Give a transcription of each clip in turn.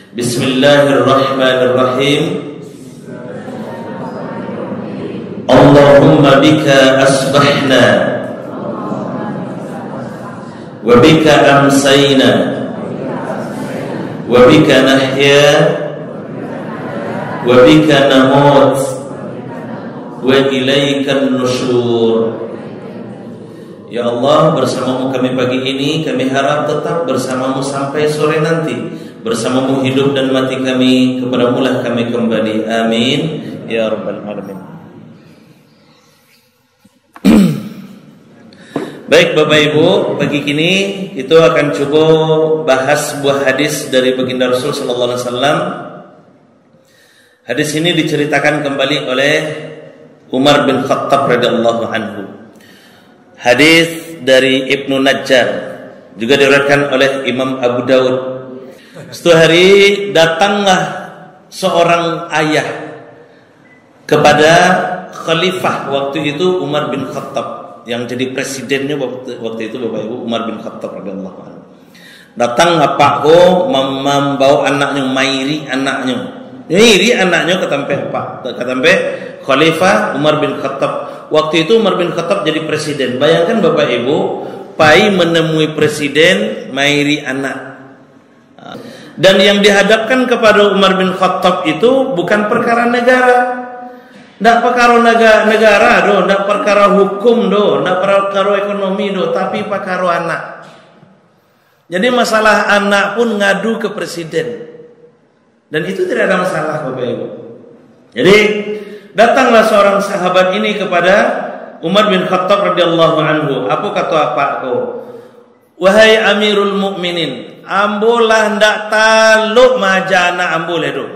Bismillahirrahmanirrahim. Allahumma bika asbahna wa bika amsayna wa bika nahya wa bika namut wa ilaikan nusyur. Ya Allah, bersamamu kami pagi ini, kami harap tetap bersamamu sampai sore nanti. Bersamamu hidup dan mati kami, kepadamu lah kami kembali. Amin ya rabbal alamin. Baik Bapak Ibu, pagi ini kita akan coba bahas sebuah hadis dari baginda Rasul sallallahu alaihi wasallam. Hadis ini diceritakan kembali oleh Umar bin Khattab radhiyallahu anhu. Hadis dari Ibnu Najjar, juga diriwayatkan oleh Imam Abu Daud. Suatu hari datanglah seorang ayah kepada khalifah waktu itu Umar bin Khattab, yang jadi presidennya waktu itu Bapak Ibu, Umar bin Khattab radhiyallahu anhu. Datang apakku membawa anaknya, Mairi anaknya ketampe khalifah Umar bin Khattab. Waktu itu Umar bin Khattab jadi presiden. Bayangkan Bapak Ibu, pai menemui presiden Mairi anak. Dan yang dihadapkan kepada Umar bin Khattab itu bukan perkara negara. Ndak perkara negara do, ndak perkara hukum do, ndak perkara ekonomi do, tapi perkara anak. Jadi masalah anak pun ngadu ke presiden. Dan itu tidak ada masalah Bapak Ibu. Jadi datanglah seorang sahabat ini kepada Umar bin Khattab radhiyallahu anhu. Apa kata apakku? Wahai Amirul Mukminin, ambolah ndak taluk majana ambole do.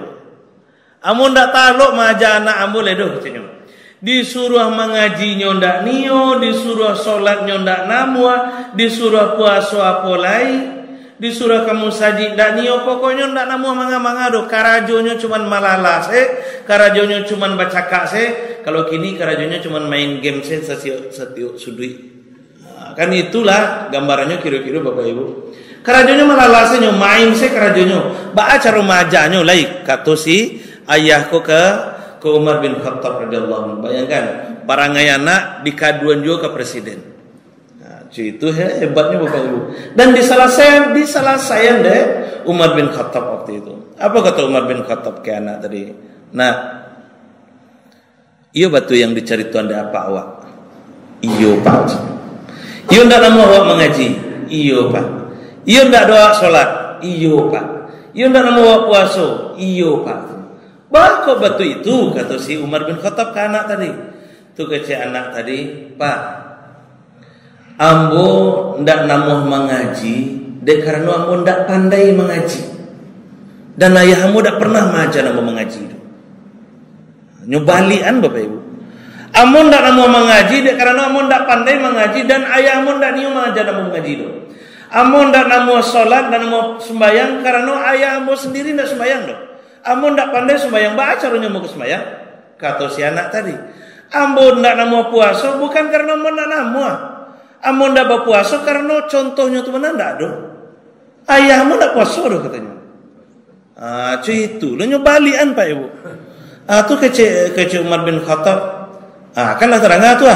Amun ndak taluk majana ambole do katanya. Disuruh mengajinya ndak nio, disuruh salatnya ndak namua, disuruh puasa apa lai, disuruh kamu saji ndak nio, pokoknya ndak namua manga-manga do. Karajonya cuman malalas karajonya cuman bacaka kalau kini karajonya cuman main game setiuk sudui. Kan itulah gambarannya kira-kira Bapak Ibu. Karajonya malalasnya main karajonya ba acara rumajanya lai kata si ayahku ke Umar bin Khattab radhiyallahu anhu. Bayangkan parangai anak dikaduan juga ke presiden. Itu hebatnya Bapak Ibu. Dan diselesaikan deh Umar bin Khattab waktu itu. Apa kata Umar bin Khattab ke anak tadi? Nah, iyo batu yang dicari Tuhan ada apa awak? Iyo Pak. Iyo ndak nama awak mengaji? Iyo Pak. Iyo ndak doa sholat? Iyo Pak. Iyo ndak nama awak puasa? Iyo Pak. Kok batu itu kata si Umar bin Khattab ke anak tadi. Tuh kecil anak tadi, Pak. Ambo ndak namuh mengaji dek karena ambo ndak pandai mengaji. Dan ayahmu ndak pernah maja namuh mengaji. Nyobalian Bapak Ibu. Ambo ndak namuh mengaji dek karena ambo ndak pandai mengaji dan ayahmu ndak niu maja namuh mengaji do. Ambo ndak namuh salat dan namuh sembayang karena ayahmu sendiri ndak sembayang do. Ambo ndak pandai sembayang, ba caranya mau sembayang? Kata si anak tadi. Ambo ndak namuh puasa bukan karena ambo ndak namuh. Ambo ndak berpuasa karena contohnya tuh mana ndak do. Ayahmu ndak puasa do katanya. Itu lo nyobalian Pak Ibu. Tuh kece Umar bin Khattab. Kan lah terang tuh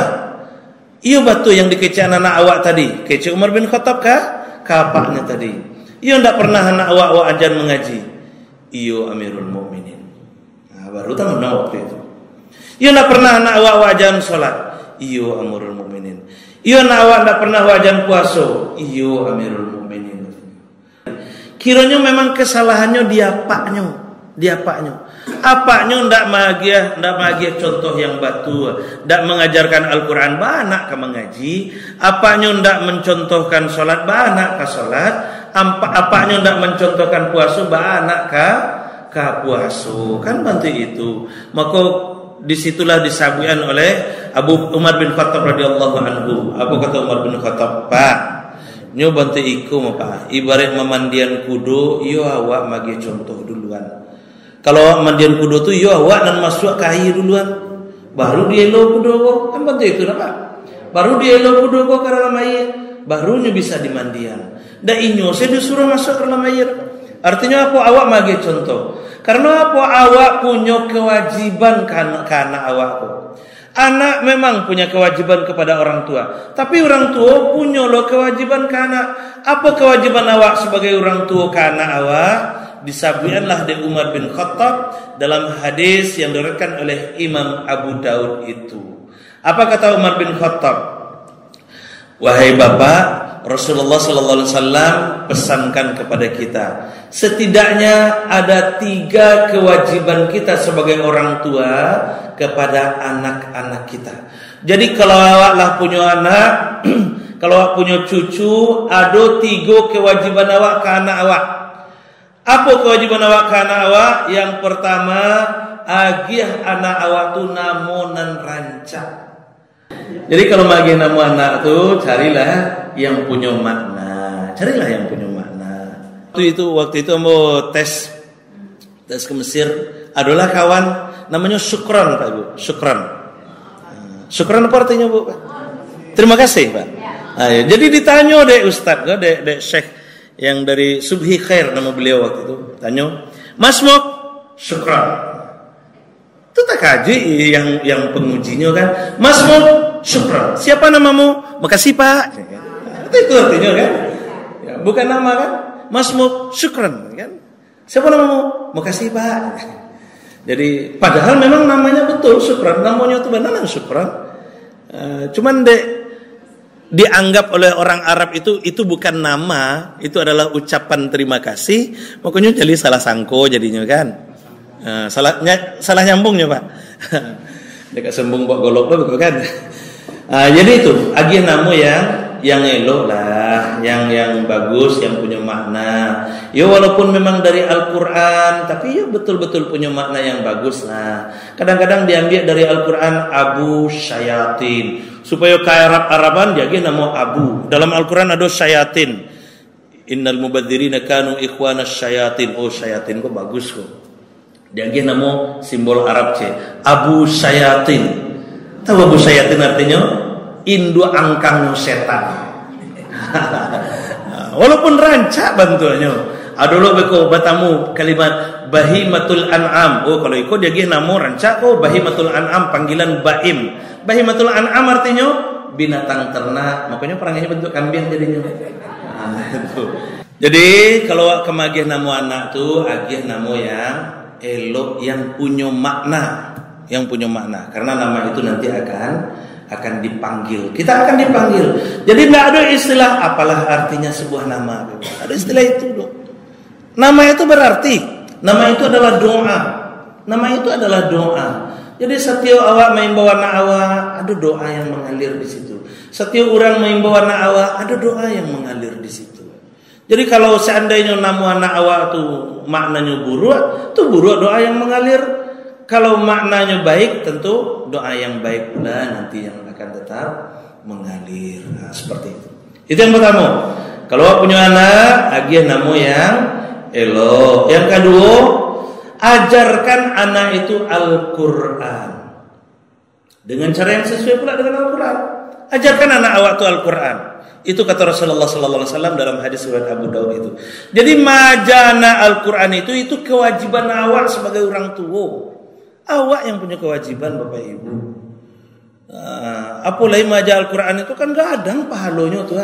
iyo batu yang dikece anak awak tadi. Kece Umar bin Khattab kapaknya tadi. Iyo ndak pernah anak awak ajar mengaji. Iyo Amirul Mukminin. Baru tahu waktu itu. Iyo ndak pernah anak awak ajar sholat. Iyo Amirul Mukminin. Iyo nak awak ndak pernah wajan puasa. Iyo Amirul Mukminin. Kiranya memang kesalahannya dia paknya. Apaknya ndak bahagia contoh yang batu, ndak mengajarkan Al-Qur'an banak ke mengaji, apaknya ndak mencontohkan salat banak ke salat, apaknya ndak mencontohkan puasa banak ke puasa. Kan bantu itu. Maka disitulah disabuikan oleh Abu Umar bin Khattab radhiyallahu anhu. Apa kata Umar bin Khattab? Pak, nyo bantu iku Pak. Ibarat memandian kudu, yo awak magi contoh duluan. Kalau mandian kudu tu yo awak dan masuk ke air duluan. Baru dia lo kudu ko. Kan bantu itu Pak. Baru dia lo kudu ko ke dalam air. Barunya bisa dimandian. Da inyo saya disuruh masuk ke dalam air. Artinya apa? Awak magi contoh. Karena apa? Awak punya kewajiban karena awakku. Anak memang punya kewajiban kepada orang tua, tapi orang tua punya lo kewajiban ke anak. Apa kewajiban awak sebagai orang tua ke anak awak? Disampaikanlah dari Umar bin Khattab dalam hadis yang diriwayatkan oleh Imam Abu Daud itu. Apa kata Umar bin Khattab? Wahai bapak, Rasulullah sallallahu alaihi wasallam pesankan kepada kita, setidaknya ada 3 kewajiban kita sebagai orang tua kepada anak-anak kita. Jadi kalau awaklah punya anak, kalau awak punya cucu, ada 3 kewajiban awak ke anak awak. Apa kewajiban awak ke anak awak? Yang pertama, agih anak awak tu namonan rancak. Jadi kalau bagi nama anak tu, carilah yang punya makna. Carilah yang punya makna. Waktu itu mau tes ke Mesir, adalah kawan namanya Syukran, Pak Bu. Syukran. Syukran apa artinya, Bu? Terima kasih, Pak. Ya. Jadi ditanya deh Ustaz, deh Syekh yang dari Subhi Khair nama beliau waktu itu, tanya, Mas Mok, Syukran. Itu tak kaji yang pengujinya kan, Mas Mok, Syukran. Siapa namamu? Makasih Pak. Itu artinya kan, ya, bukan nama kan, Mas Mok, Syukran kan. Siapa namamu? Makasih Pak. Jadi padahal memang namanya betul Syukran, namanya itu benar Syukran. Cuman dianggap oleh orang Arab itu bukan nama, itu adalah ucapan terima kasih. Makanya jadi salah sangko jadinya kan. Salah nyambungnya Pak. Dekat sembung buat golok lo betul kan. Jadi itu agih namu yang elok lah, yang bagus, yang punya makna. Ya walaupun memang dari Al-Quran, tapi ya betul-betul punya makna yang bagus lah. Kadang-kadang diambil dari Al-Quran Abu Syayatin, supaya ke Arab-Araban dia agih nama Abu. Dalam Al-Quran ada Syayatin. Innal mubadzirina kanu ikhwanas syayatin. Oh syayatin kok bagus kok. Dia agih nama simbol Arab C. Abu Syayatin. Tahu Abu Syayatin artinya? Induk angkang setan. Walaupun rancak bantuannya. Aduh beko batamu kalimat bahimatul an'am. Oh kalau ikut dia gih nama rancak kok bahimatul an'am, panggilan baim. Bahimatul an'am artinya binatang ternak. Makanya perangnya bentuk kambing jadinya. Jadi kalau kemagih nama anak tu agih nama yang elok, yang punya makna, karena nama itu nanti akan dipanggil. Kita akan dipanggil. Jadi tidak ada istilah apalah artinya sebuah nama. Ada istilah itu loh. Nama itu berarti, nama itu adalah doa. Nama itu adalah doa. Jadi setiap awak membawa anak awak, ada doa yang mengalir di situ. Setiap orang membawa anak awak, ada doa yang mengalir di situ. Jadi kalau seandainya nama anak awak itu maknanya buruk, itu buruk doa yang mengalir. Kalau maknanya baik, tentu doa yang baik pula nanti yang akan tetap mengalir. Nah, seperti itu. Itu yang pertama. Kalau awak punya anak, agih nama yang elok. Yang kedua, ajarkan anak itu Al-Quran dengan cara yang sesuai pula dengan Al-Quran. Ajarkan anak awak itu Al-Quran. Itu kata Rasulullah sallallahu alaihi wasallam dalam hadis riwayat Abu Daud itu. Jadi majana Al-Quran itu kewajiban awak sebagai orang tua. Awak yang punya kewajiban Bapak Ibu. Apalagi maja Al-Quran itu kan gak ada pahalanya tuh.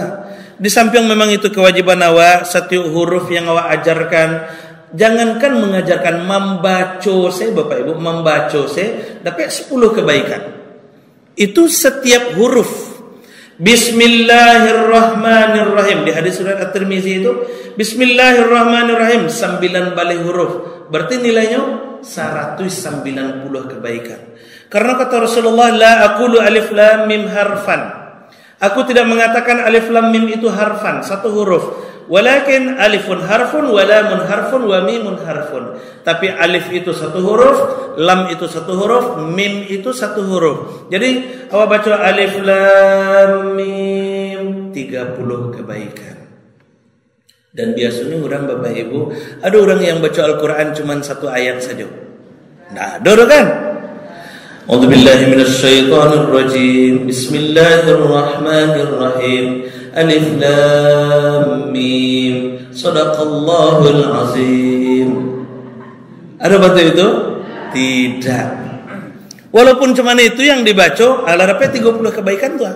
Di samping memang itu kewajiban awak, setiap huruf yang awak ajarkan. Jangankan mengajarkan, membaca saya Bapak Ibu, membaca saya dapat 10 kebaikan. Itu setiap huruf. Bismillahirrahmanirrahim. Di hadis surat At-Tirmizi itu Bismillahirrahmanirrahim 9 balik huruf. Berarti nilainya 190 kebaikan. Karena kata Rasulullah, la aqulu alif lam mim harfan. Aku tidak mengatakan alif lam mim itu harfan, satu huruf. Walakin alifun harfun, wa lamun harfun, wa mimun harfun. Tapi alif itu satu huruf, lam itu satu huruf, mim itu satu huruf. Jadi awak baca alif lam mim 30 kebaikan. Dan biasanya orang Bapak Ibu, ada orang yang baca Al-Quran cuma 1 ayat saja. Nah, ada kan? A'udzubillahi minasyaitonirrajim. Bismillahirrahmanirrahim. Alif Lam Mim. Shadaqallahul azim. Ada bantu itu? Tidak. Walaupun cuma itu yang dibaca, alarapnya 30 kebaikan tuh.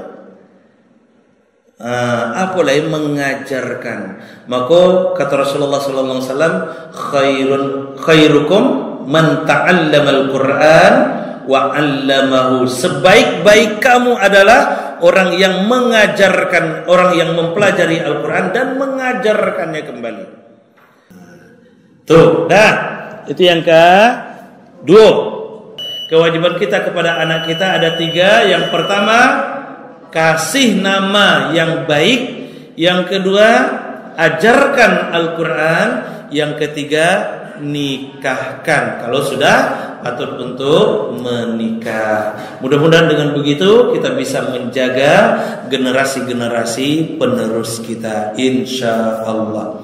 Apalagi mengajarkan. Maka kata Rasulullah sallallahu alaihi wasallam, khairukum man ta'allamal Qur'an wa 'allamahu. Sebaik-baik kamu adalah orang yang mengajarkan, orang yang mempelajari Al-Qur'an dan mengajarkannya kembali. Tuh, dah. Itu yang kedua. Kewajiban kita kepada anak kita ada 3. Yang pertama, kasih nama yang baik. Yang kedua, ajarkan Al-Quran. Yang ketiga, nikahkan. Kalau sudah patut untuk menikah. Mudah-mudahan dengan begitu kita bisa menjaga generasi-generasi penerus kita, insya Allah.